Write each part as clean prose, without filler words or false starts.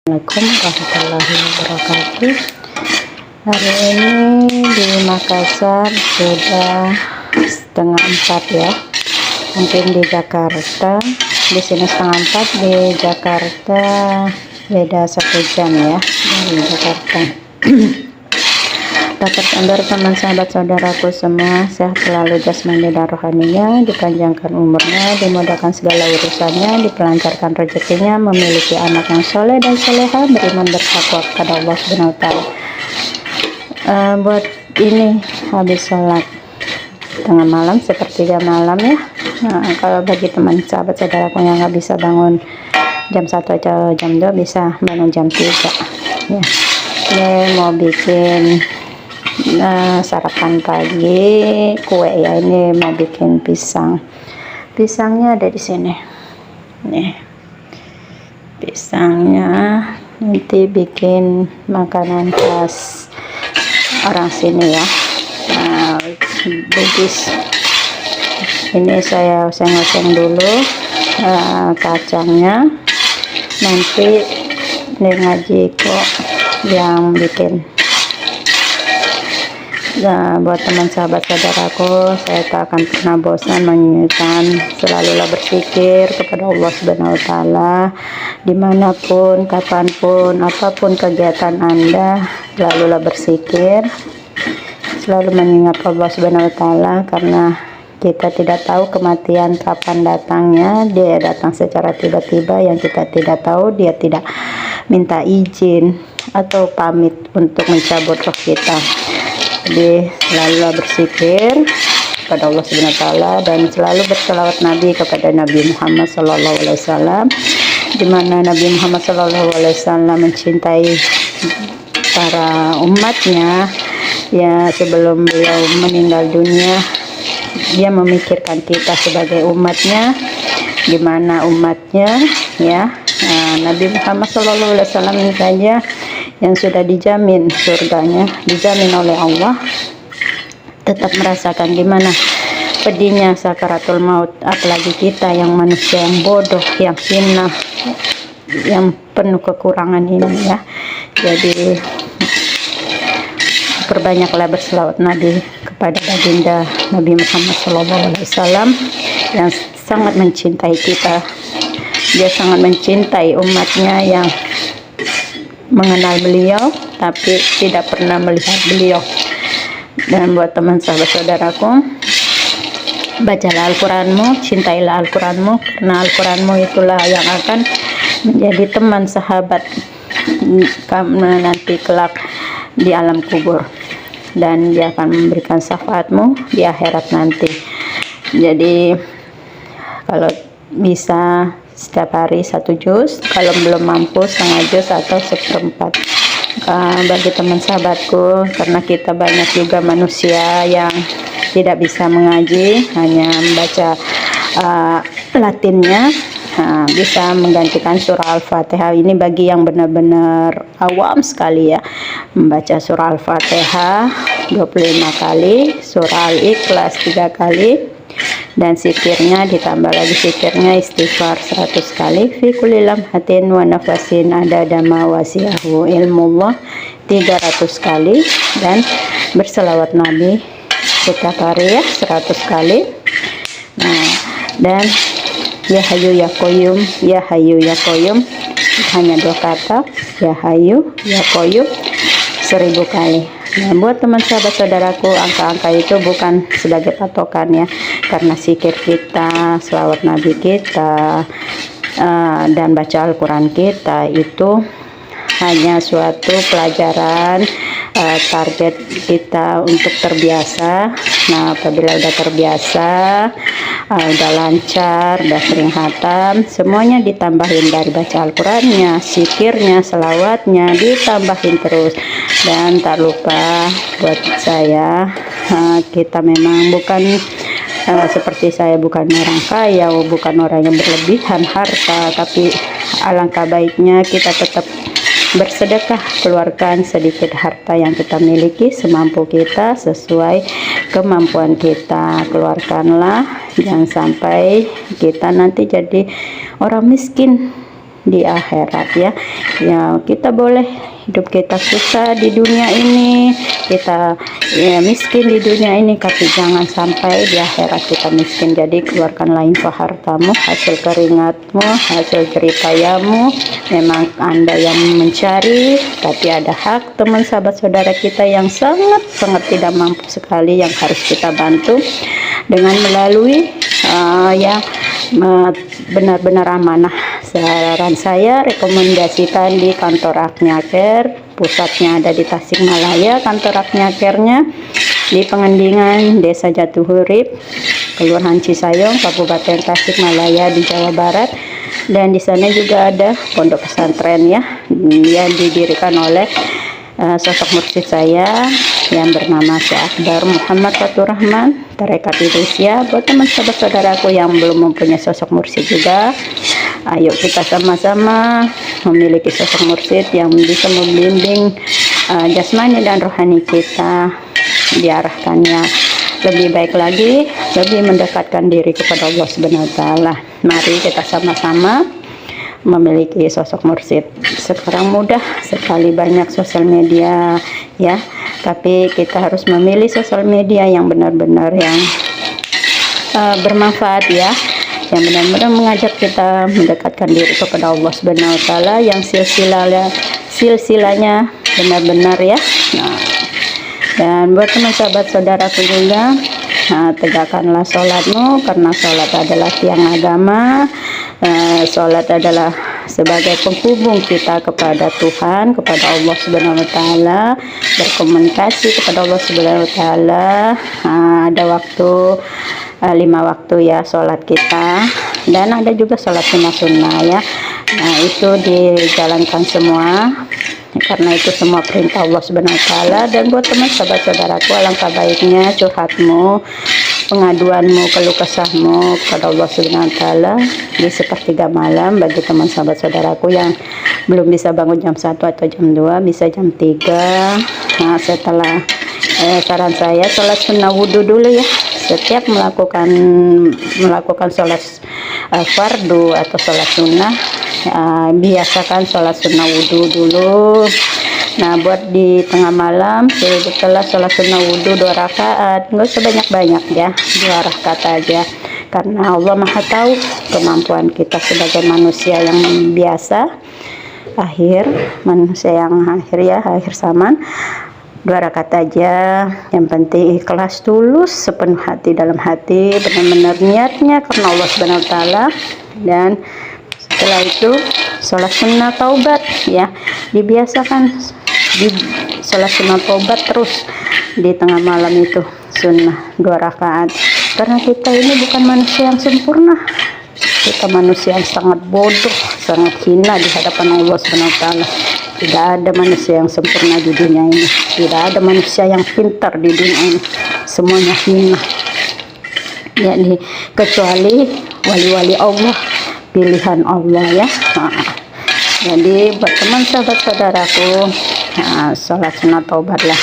Assalamualaikum warahmatullahi wabarakatuh. Hari ini di Makassar sudah 3:30 ya. Mungkin di Jakarta, di sini 3:30, di Jakarta beda 1 jam ya dari Jakarta. Dapat kabar teman sahabat saudaraku semua, sehat selalu jasmani dan rohaninya, dipanjangkan umurnya, dimudahkan segala urusannya, dipelancarkan rezekinya, memiliki anak yang soleh dan soleha, beriman bertakwa kepada Allah Subhanahu wa Ta'ala. Buat ini habis sholat tengah malam, sepertiga malam ya. Nah, kalau bagi teman sahabat saudaraku yang nggak bisa bangun jam 1 atau jam 2, bisa bangun jam 3 ya. Ini mau bikin sarapan pagi kue ya. Ini mau bikin pisangnya ada di sini nih, pisangnya nanti bikin makanan khas orang sini ya. Bugis ini saya oseng-oseng dulu kacangnya, nanti ngaji kok yang bikin. Nah, buat teman sahabat saudaraku, saya tak akan pernah bosan mengingatkan, selalulah berpikir kepada Allah Subhanahu wa Ta'ala, dimanapun, kapanpun, apapun kegiatan Anda, selalulah berpikir, selalu mengingat Allah Subhanahu wa Ta'ala, karena kita tidak tahu kematian kapan datangnya. Dia datang secara tiba-tiba yang kita tidak tahu, dia tidak minta izin atau pamit untuk mencabut roh kita. Jadi selalu berpikir kepada Allah Subhanahu wa Ta'ala dan selalu berselawat Nabi kepada Nabi Muhammad Sallallahu Alaihi Wasallam, di mana Nabi Muhammad Sallallahu Alaihi Wasallam mencintai para umatnya ya. Sebelum beliau meninggal dunia, dia memikirkan kita sebagai umatnya, di mana umatnya ya. Nabi Muhammad Sallallahu Alaihi Wasallam ini saja yang sudah dijamin surganya, dijamin oleh Allah, tetap merasakan gimana pedihnya sakaratul maut, apalagi kita yang manusia yang bodoh, yang hina, yang penuh kekurangan ini ya. Jadi perbanyaklah berselawat Nabi kepada baginda Nabi Muhammad SAW yang sangat mencintai kita. Dia sangat mencintai umatnya yang mengenal beliau tapi tidak pernah melihat beliau. Dan buat teman sahabat saudaraku, bacalah Al-Quranmu, cintailah Al-Quranmu, karena Al-Quranmu itulah yang akan menjadi teman sahabat kamu nanti kelak di alam kubur, dan dia akan memberikan syafaatmu di akhirat nanti. Jadi kalau bisa setiap hari 1 juz, kalau belum mampu setengah juz atau 1/4. Bagi teman sahabatku, karena kita banyak juga manusia yang tidak bisa mengaji, hanya membaca Latinnya, bisa menggantikan surah Al-Fatihah. Ini bagi yang benar-benar awam sekali ya, membaca surah Al-Fatihah 25 kali, surah Al-Ikhlas 3 kali, dan zikirnya ditambah lagi zikirnya istighfar 100 kali, fi kulli lamhatin wa nafasin adada ma wasi'ahu ilmullah 300 kali, dan berselawat Nabi setiap hari ya 100 kali. Nah, dan ya hayu ya qayyum, ya hayu ya qayyum hanya 2 kata, ya hayu ya qayyum 1000 kali. Nah, buat teman sahabat saudaraku, angka-angka itu bukan sebagai patokan ya, karena zikir kita, selawat Nabi kita, dan baca Al-Quran kita itu hanya suatu pelajaran, target kita untuk terbiasa. Nah, apabila udah terbiasa, udah lancar, udah sering khatam, semuanya ditambahin dari baca Al-Qurannya, zikirnya, selawatnya ditambahin terus. Dan tak lupa buat saya, kita memang bukan seperti saya, bukan orang kaya, bukan orang yang berlebihan harta, tapi alangkah baiknya kita tetap bersedekah, keluarkan sedikit harta yang kita miliki semampu kita, sesuai kemampuan kita, keluarkanlah. Jangan sampai kita nanti jadi orang miskin di akhirat ya. Ya, kita boleh hidup kita susah di dunia ini, kita ya miskin di dunia ini, tapi jangan sampai di akhirat kita miskin. Jadi keluarkanlah infak hartamu, hasil keringatmu, hasil jeripayahmu. Memang Anda yang mencari, tapi ada hak teman sahabat saudara kita yang sangat tidak mampu sekali, yang harus kita bantu dengan melalui benar-benar amanah. Saran saya, rekomendasikan di kantor Aknyaker, pusatnya ada di Tasikmalaya, kantor Aknyakernya di Pengendingan, Desa Jatuhurip, Kelurahan Cisayong, Kabupaten Tasikmalaya di Jawa Barat. Dan di sana juga ada pondok pesantren ya, yang didirikan oleh sosok mursyid saya yang bernama Syekh Akbar Muhammad Fatur Rahman, Tarekat Idrisiyah. Buat teman sahabat saudaraku yang belum mempunyai sosok mursyid juga, ayo kita sama-sama memiliki sosok mursyid yang bisa membimbing jasmani dan rohani kita, diarahkannya lebih baik lagi, lebih mendekatkan diri kepada Allah Subhanahu wa taala. Mari kita sama-sama memiliki sosok mursyid. Sekarang mudah sekali, banyak sosial media ya, tapi kita harus memilih sosial media yang benar-benar yang bermanfaat ya, yang benar-benar mengajak kita mendekatkan diri kepada Allah Subhanahu wa taala, yang silsilahnya benar-benar ya. Nah, dan buat teman sahabat saudaraku juga, tegakkanlah sholatmu, karena sholat adalah tiang agama. Sholat adalah sebagai penghubung kita kepada Tuhan, kepada Allah Subhanahu wa taala, berkomunikasi kepada Allah Subhanahu wa taala. Ada waktu 5 waktu ya sholat kita, dan ada juga sholat sunnah ya. Nah, itu dijalankan semua, karena itu semua perintah Allah Subhanahu wa taala. Dan buat teman sahabat saudaraku, alangkah baiknya curhatmu, pengaduanmu, keluh kesahmu kepada Allah Subhanahu wa taala di sepertiga malam. Bagi teman sahabat saudaraku yang belum bisa bangun jam 1 atau jam 2, bisa jam 3. Nah, setelah saran saya sholat sunnah wudhu dulu ya. Setiap melakukan sholat fardu atau sholat sunnah, biasakan sholat sunnah wudhu dulu. Nah, buat di tengah malam setelah sholat sunnah wudhu 2 rakaat, nggak usah banyak-banyak ya, 2 rakaat aja, karena Allah Maha tahu kemampuan kita sebagai manusia yang biasa, manusia yang akhir zaman. 2 rakaat aja, yang penting ikhlas, tulus, sepenuh hati, dalam hati, benar-benar niatnya karena Allah Subhanahu wa taala. Dan setelah itu sholat sunnah taubat ya, dibiasakan di sholat sunnah taubat terus di tengah malam itu, sunnah 2 rakaat, karena kita ini bukan manusia yang sempurna, kita manusia yang sangat bodoh, sangat hina di hadapan Allah Subhanahu wa taala. Tidak ada manusia yang sempurna di dunia ini, tidak ada manusia yang pintar di dunia ini, semuanya hina ya, kecuali wali-wali Allah, pilihan Allah ya. Jadi buat teman sahabat saudaraku, sholat sunnah taubat lah,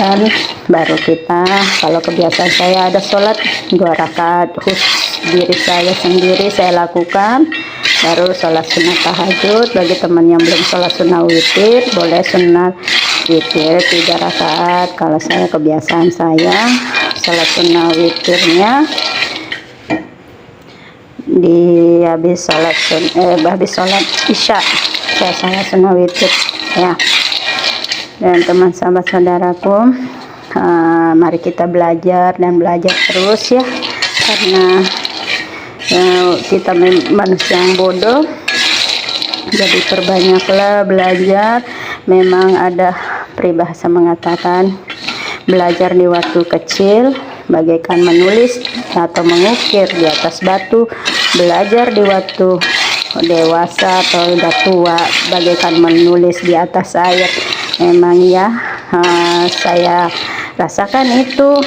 dan baru kita, kalau kebiasaan saya ada sholat 2 rakaat khusus diri saya sendiri saya lakukan, baru sholat sunnah tahajud. Bagi teman yang belum sholat sunnah witir, boleh sunnah witir 3 rakaat. Kalau saya, kebiasaan saya sholat sunnah witirnya habis sholat isya, saya sholat sunnah witir ya. Dan teman sahabat saudaraku, mari kita belajar dan belajar terus ya, karena kita manusia yang bodoh, jadi perbanyaklah belajar. Memang ada peribahasa mengatakan, belajar di waktu kecil bagaikan menulis atau mengukir di atas batu, belajar di waktu dewasa atau udah tua bagaikan menulis di atas air. Memang ya, saya rasakan itu,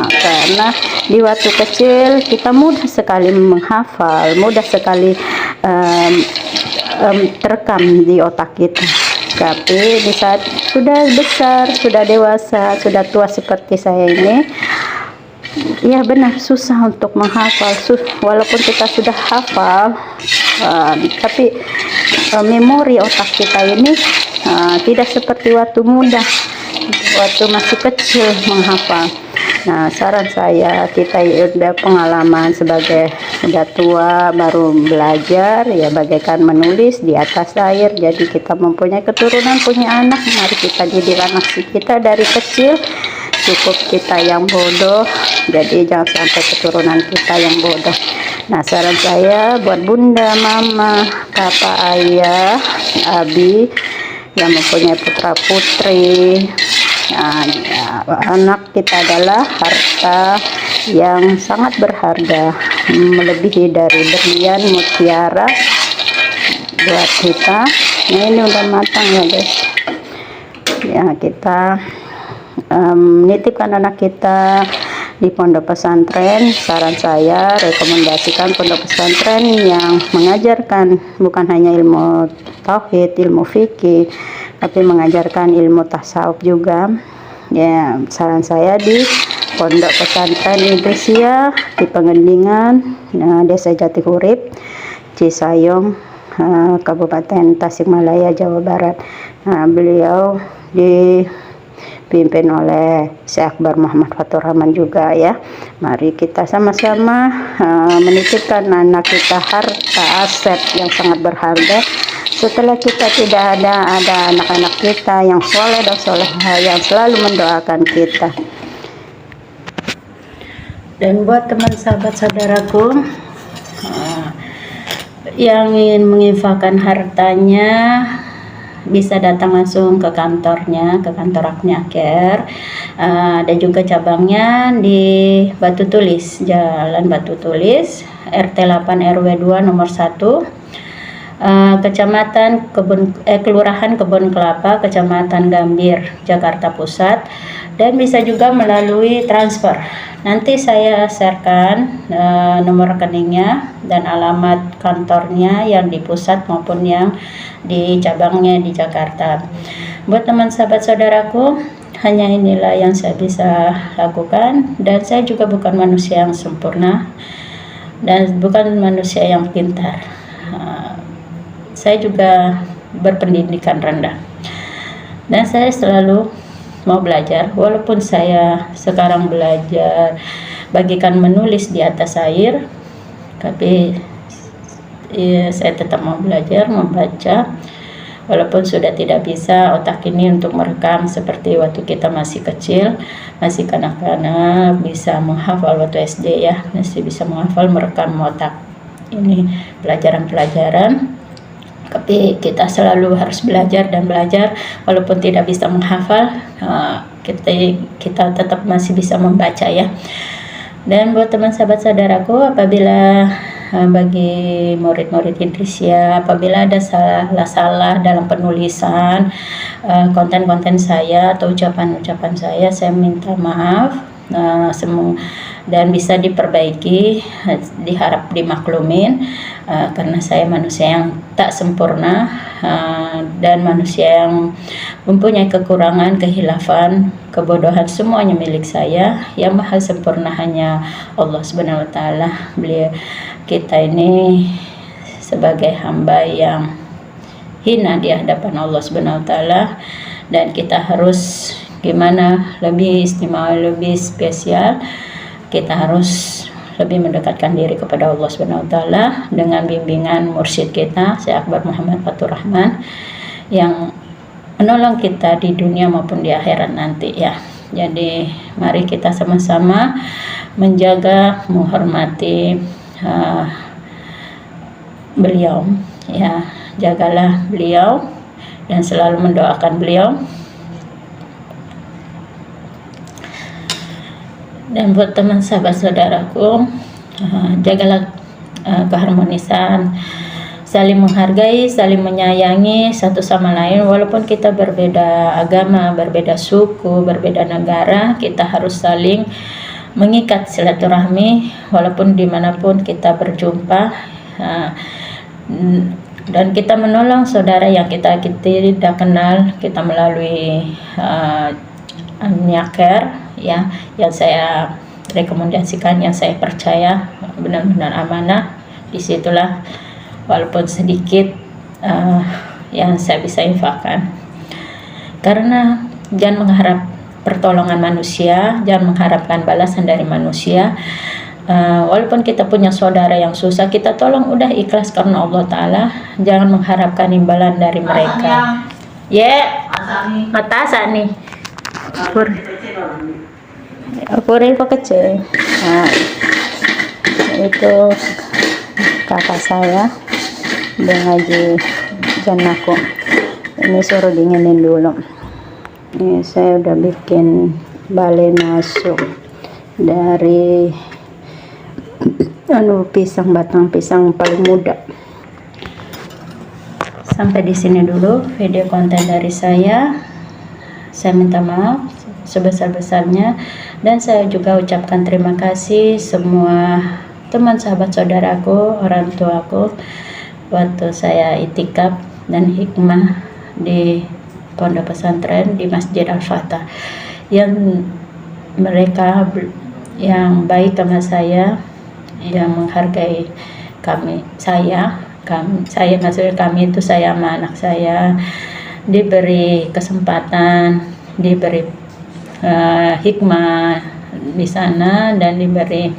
karena di waktu kecil kita mudah sekali menghafal, mudah sekali terekam di otak kita. Tapi di saat sudah besar, sudah dewasa, sudah tua seperti saya ini, ya benar susah untuk menghafal. Walaupun kita sudah hafal, Tapi memori otak kita ini tidak seperti waktu muda, waktu masih kecil menghafal. Nah, saran saya, kita udah pengalaman sebagai udah tua baru belajar ya, bagaikan menulis di atas air. Jadi kita mempunyai keturunan, punya anak, mari kita didik anak kita dari kecil. Cukup kita yang bodoh, jadi jangan sampai keturunan kita yang bodoh. Nah, saran saya buat bunda, mama, kakak, ayah, abi yang mempunyai putra putri, anak kita adalah harta yang sangat berharga, melebihi dari berlian, mutiara buat kita. Nah, ini udah matang ya guys ya. Kita menitipkan anak kita di pondok pesantren. Saran saya, rekomendasikan pondok pesantren yang mengajarkan bukan hanya ilmu tauhid, ilmu fikih, tapi mengajarkan ilmu tasawuf juga ya. Saran saya di pondok pesantren Idrisia di Pengendingan, Desa Jatihurip, Cisayong, Kabupaten Tasikmalaya, Jawa Barat. Nah, beliau dipimpin oleh Syekh Akbar Muhammad Fatur Rahman juga ya. Mari kita sama-sama menitipkan anak kita, harta aset yang sangat berharga. Setelah kita tidak ada anak-anak kita yang soleh dan soleha yang selalu mendoakan kita. Dan buat teman sahabat saudaraku yang ingin menginfakkan hartanya, bisa datang langsung ke kantornya, ke kantor Agnia Care. Dan juga cabangnya di Batu Tulis, Jalan Batu Tulis, RT 8 RW 2 nomor 1, Kelurahan Kebun Kelapa, Kecamatan Gambir, Jakarta Pusat. Dan bisa juga melalui transfer. Nanti saya sharekan nomor rekeningnya dan alamat kantornya yang di pusat maupun yang di cabangnya di Jakarta. Buat teman sahabat saudaraku, hanya inilah yang saya bisa lakukan, dan saya juga bukan manusia yang sempurna dan bukan manusia yang pintar. Saya juga berpendidikan rendah dan saya selalu mau belajar. Walaupun saya sekarang belajar bagikan menulis di atas air, tapi saya tetap mau belajar membaca. Walaupun sudah tidak bisa otak ini untuk merekam seperti waktu kita masih kecil, masih kanak-kanak, bisa menghafal waktu SD ya, masih bisa menghafal, merekam otak ini pelajaran-pelajaran. Tapi kita selalu harus belajar dan belajar. Walaupun tidak bisa menghafal, kita tetap masih bisa membaca ya. Dan buat teman sahabat saudaraku, apabila bagi murid-murid Idrisia, apabila ada salah-salah dalam penulisan konten-konten saya atau ucapan-ucapan saya minta maaf. Dan bisa diperbaiki, diharap dimaklumin, karena saya manusia yang tak sempurna dan manusia yang mempunyai kekurangan, kehilafan, kebodohan, semuanya milik saya. Yang maha sempurna hanya Allah Subhanahu wa taala. Beliau, kita ini sebagai hamba yang hina di hadapan Allah Subhanahu wa taala, dan kita harus gimana lebih istimewa, lebih spesial. Kita harus lebih mendekatkan diri kepada Allah Subhanahu wa taala dengan bimbingan mursyid kita Syekh Akbar Muhammad Fatur Rahman yang menolong kita di dunia maupun di akhirat nanti ya. Jadi mari kita sama-sama menjaga, menghormati beliau ya. Jagalah beliau dan selalu mendoakan beliau. Dan buat teman sahabat saudaraku, jagalah keharmonisan, saling menghargai, saling menyayangi satu sama lain. Walaupun kita berbeda agama, berbeda suku, berbeda negara, kita harus saling mengikat silaturahmi walaupun dimanapun kita berjumpa, dan kita menolong saudara yang kita tidak kenal, kita melalui Agnia Care ya, yang saya rekomendasikan, yang saya percaya benar-benar amanah. Disitulah walaupun sedikit yang saya bisa infakkan. Karena jangan mengharap pertolongan manusia, jangan mengharapkan balasan dari manusia. Walaupun kita punya saudara yang susah, kita tolong udah ikhlas karena Allah Ta'ala, jangan mengharapkan imbalan dari mereka. Mata nih Puril kecil. Nah, itu kakak saya udah ngaji janaku. Ini suruh dinginin dulu. Ini saya udah bikin bale nasu dari pisang, batang pisang paling muda. Sampai di sini dulu video konten dari saya. Saya minta maaf sebesar-besarnya, dan saya juga ucapkan terima kasih semua teman, sahabat, saudaraku, orang tuaku waktu saya itikaf dan hikmah di pondok pesantren di Masjid Al-Fatah, yang mereka yang baik sama saya, yang menghargai saya maksudnya kami itu, saya sama anak saya diberi kesempatan, diberi hikmah di sana, dan diberi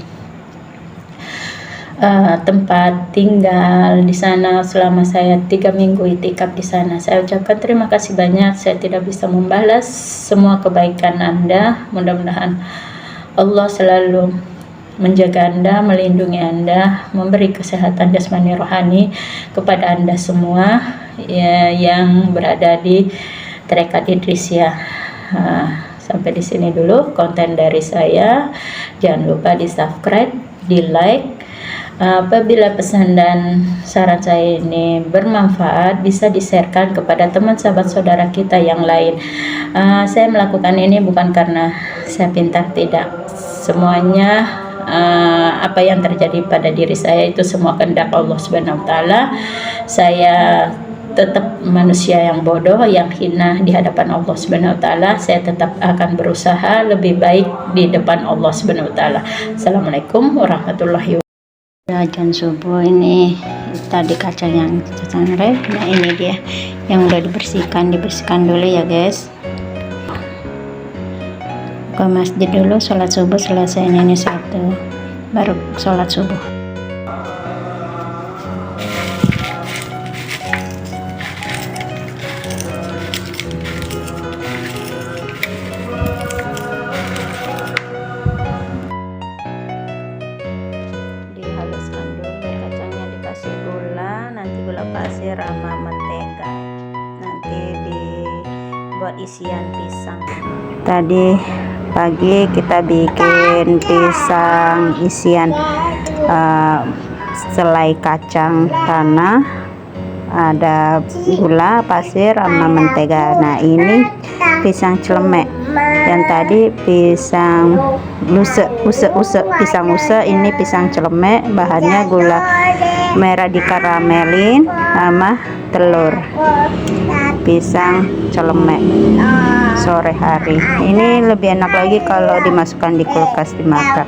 tempat tinggal di sana selama saya 3 minggu itikaf di sana. Saya ucapkan terima kasih banyak. Saya tidak bisa membalas semua kebaikan Anda. Mudah-mudahan Allah selalu menjaga Anda, melindungi Anda, memberi kesehatan jasmani rohani kepada Anda semua ya, yang berada di Tarekat Idrisiyah. Sampai di sini dulu konten dari saya. Jangan lupa di subscribe, di like. Apabila pesan dan saran saya ini bermanfaat, bisa di-sharekan kepada teman, sahabat, saudara kita yang lain. Saya melakukan ini bukan karena saya pintar, tidak. Semuanya apa yang terjadi pada diri saya itu semua kehendak Allah Subhanahu wa Ta'ala. Saya tetap manusia yang bodoh, yang hina di hadapan Allah Subhanahu wa Ta'ala. Saya tetap akan berusaha lebih baik di depan Allah Subhanahu wa Ta'ala. Assalamualaikum warahmatullahi wabarakatuh. Ajan subuh ini tadi kaca yang tersangreh. Nah, ini dia yang udah dibersihkan dulu ya guys. Ke masjid dulu, sholat subuh, selesai ini satu, baru sholat subuh. Dihaluskan dulu kacangnya, dikasih gula, nanti gula pasir sama mentega, nanti dibuat isian pisang. Tadi pagi kita bikin pisang isian selai kacang tanah, ada gula pasir sama mentega. Nah, ini pisang celemek, yang tadi pisang pisang use, ini pisang celemek. Bahannya gula merah dikaramelin sama telur. Pisang celemek sore hari ini lebih enak lagi kalau dimasukkan di kulkas dimakan.